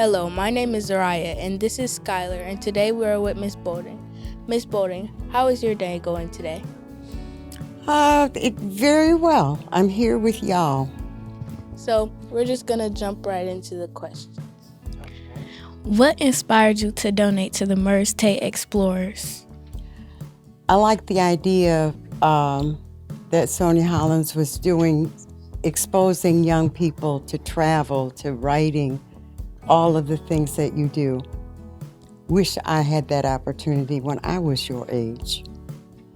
Hello, my name is Zariah, and this is Skylar, and today we are with Miss Boulding. Miss Boulding, how is your day going today? Very well. I'm here with y'all. So, we're just gonna jump right into the questions. What inspired you to donate to the Merze Tate Explorers? I like the idea that Sonia Hollins was doing, exposing young people to travel, to writing, all of the things that you do. Wish I had that opportunity when I was your age.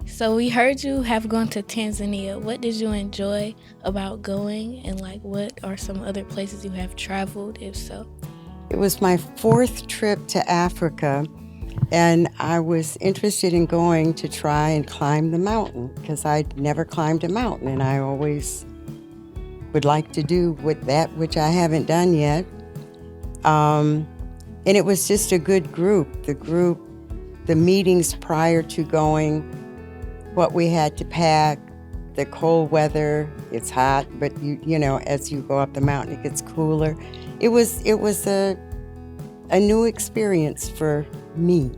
So we heard you have gone to Tanzania. What did you enjoy about going, and what are some other places you have traveled, if so? It was my fourth trip to Africa, and I was interested in going to try and climb the mountain because I'd never climbed a mountain, and I always would like to do which I haven't done yet. And it was just a good group. The meetings prior to going, what we had to pack, the cold weather. It's hot, but you know, as you go up the mountain, it gets cooler. It was a new experience for me.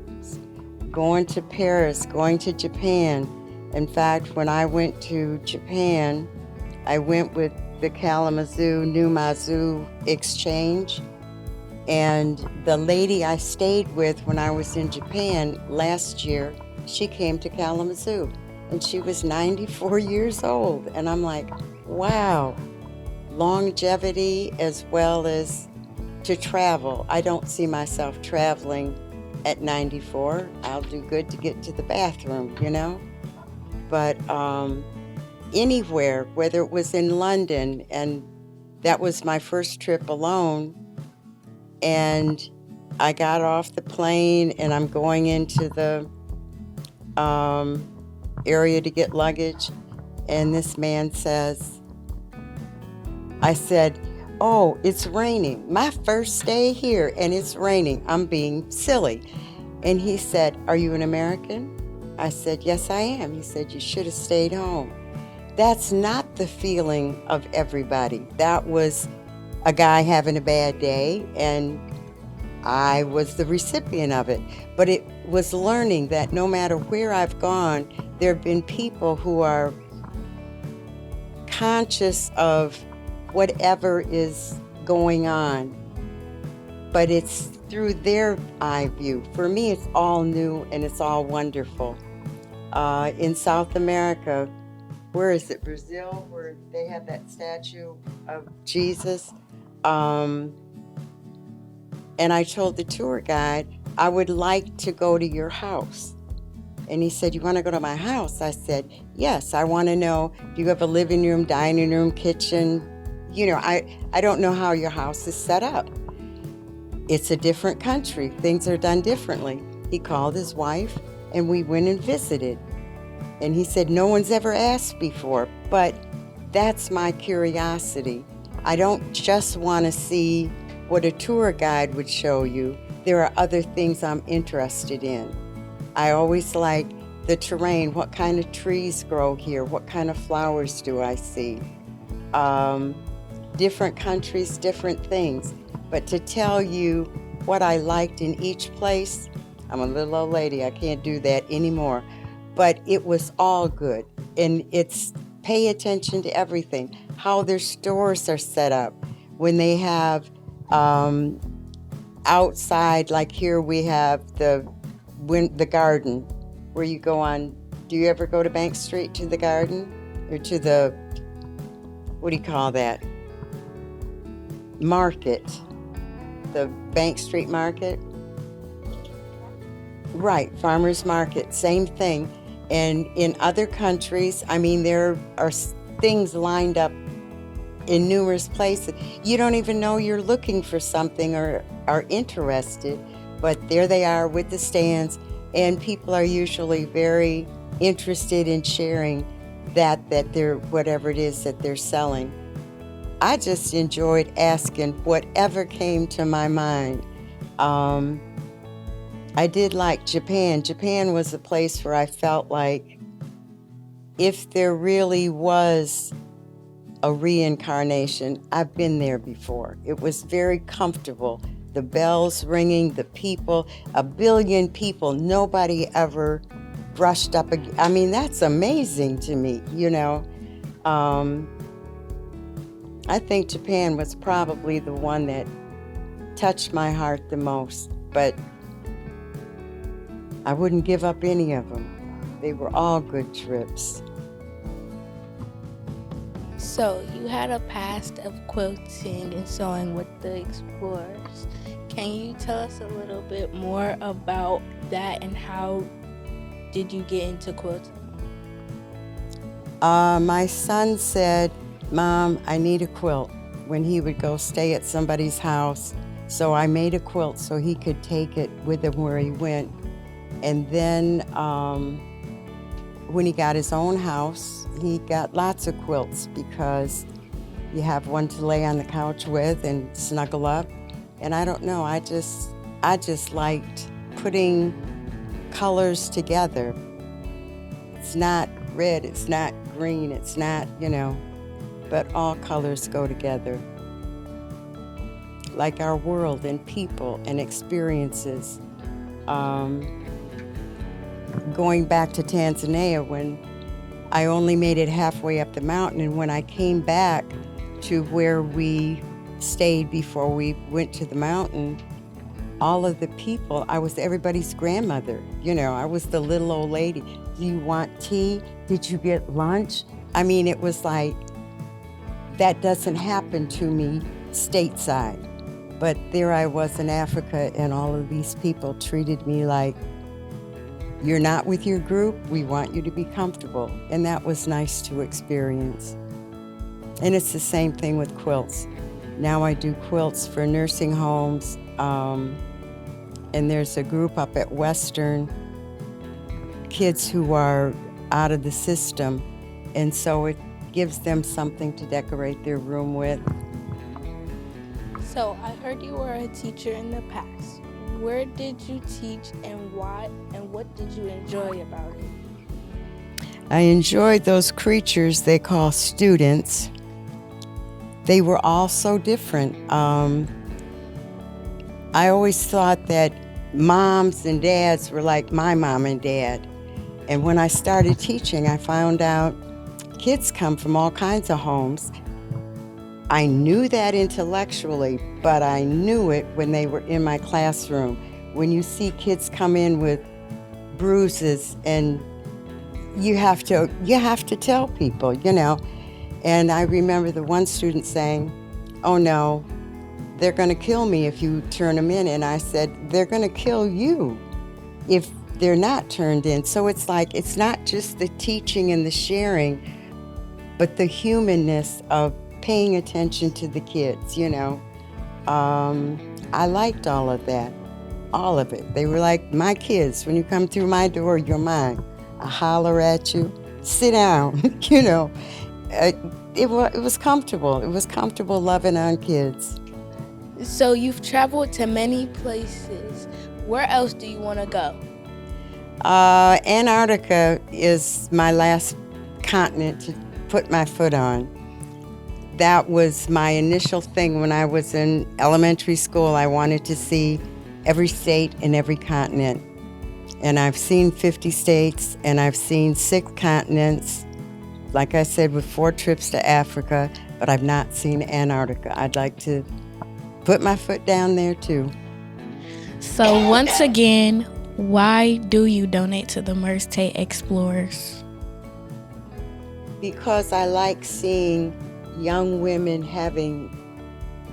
Going to Paris, going to Japan. In fact, when I went to Japan, I went with the Kalamazoo-New Mazu exchange. And the lady I stayed with when I was in Japan last year, she came to Kalamazoo, and she was 94 years old. And I'm like, wow, longevity as well as to travel. I don't see myself traveling at 94. I'll do good to get to the bathroom, you know? But anywhere, whether it was in London, and that was my first trip alone, and I got off the plane and I'm going into the area to get luggage, and this man says, I said, oh, it's raining. My first day here and it's raining. I'm being silly. And he said, are you an American? I said, yes, I am. He said, you should have stayed home. That's not the feeling of everybody. That was a guy having a bad day, and I was the recipient of it. But it was learning that no matter where I've gone, there have been people who are conscious of whatever is going on, but it's through their eye view. For me, it's all new and it's all wonderful. In South America, where is it, Brazil, where they have that statue of Jesus? And I told the tour guide, I would like to go to your house. And he said, you want to go to my house? I said, yes, I want to know, do you have a living room, dining room, kitchen? You know, I don't know how your house is set up. It's a different country. Things are done differently. He called his wife and we went and visited. And he said, no one's ever asked before, but that's my curiosity. I don't just want to see what a tour guide would show you. There are other things I'm interested in. I always like the terrain. What kind of trees grow here? What kind of flowers do I see? Different countries, different things. But to tell you what I liked in each place, I'm a little old lady, I can't do that anymore. But it was all good. And it's pay attention to everything. How their stores are set up. When they have outside, like here we have the garden where you go on. Do you ever go to Bank Street to the garden? Or to the, what do you call that? Market. The Bank Street Market? Right, farmers market, same thing. And in other countries, I mean, there are things lined up in numerous places. You don't even know you're looking for something or are interested, but there they are with the stands, and people are usually very interested in sharing that they're, whatever it is that they're selling. I just enjoyed asking whatever came to my mind. I did like Japan. Japan was a place where I felt like if there really was a reincarnation, I've been there before. It was very comfortable. the bells ringing, the people, 1 billion people, nobody ever brushed up. I mean, that's amazing to me, you know. I think Japan was probably the one that touched my heart the most, but I wouldn't give up any of them. They were all good trips. So, you had a past of quilting and sewing with the Explorers. Can you tell us a little bit more about that and how did you get into quilting? My son said, "Mom, I need a quilt," when he would go stay at somebody's house. So I made a quilt so he could take it with him where he went. And then when he got his own house, he got lots of quilts because you have one to lay on the couch with and snuggle up. And I don't know, I just liked putting colors together. It's not red, it's not green, it's not, you know, but all colors go together. Like our world and people and experiences. Going back to Tanzania when I only made it halfway up the mountain, and when I came back to where we stayed before we went to the mountain, all of the people, I was everybody's grandmother. You know, I was the little old lady. Do you want tea? Did you get lunch? I mean, it was like, that doesn't happen to me stateside. But there I was in Africa, and all of these people treated me like, "You're not with your group, we want you to be comfortable." And that was nice to experience. And it's the same thing with quilts. Now I do quilts for nursing homes, and there's a group up at Western, kids who are out of the system, and so it gives them something to decorate their room with. So, I heard you were a teacher in the past. Where did you teach and why, and what did you enjoy about it? I enjoyed those creatures they call students. They were all so different. I always thought that moms and dads were like my mom and dad. And when I started teaching, I found out kids come from all kinds of homes. I knew that intellectually, but I knew it when they were in my classroom. When you see kids come in with bruises, and you have to tell people, you know. And I remember the one student saying, "Oh no, they're gonna kill me if you turn them in." And I said, "They're gonna kill you if they're not turned in." So it's like, it's not just the teaching and the sharing, but the humanness of paying attention to the kids, you know. I liked all of that, all of it. They were like my kids. When you come through my door, you're mine. I holler at you, sit down, you know. It was comfortable. It was comfortable loving on kids. So, you've traveled to many places. Where else do you want to go? Antarctica is my last continent to put my foot on. That was my initial thing when I was in elementary school. I wanted to see every state and every continent. And I've seen 50 states, and I've seen 6 continents, like I said, with 4 trips to Africa, but I've not seen Antarctica. I'd like to put my foot down there too. So once again, why do you donate to the Merze Tate Explorers? Because I like seeing young women having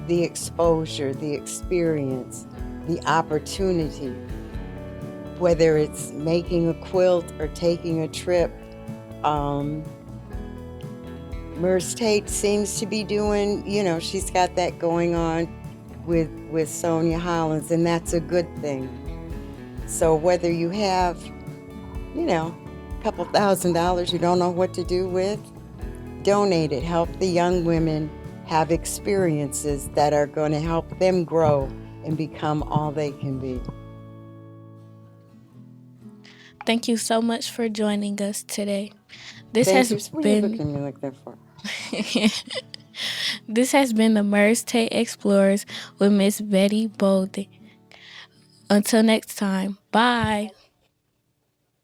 the exposure, the experience, the opportunity, whether it's making a quilt or taking a trip. Merze Tate seems to be doing, you know, she's got that going on with Sonia Hollins, and that's a good thing. So whether you have, you know, a couple $1,000 you don't know what to do with, donate it. Help the young women have experiences that are going to help them grow and become all they can be. Thank you so much for joining us today. What are you looking at me like that for? This has been the Merze Tate Explorers with Miss Betty Boulding. Until next time, bye.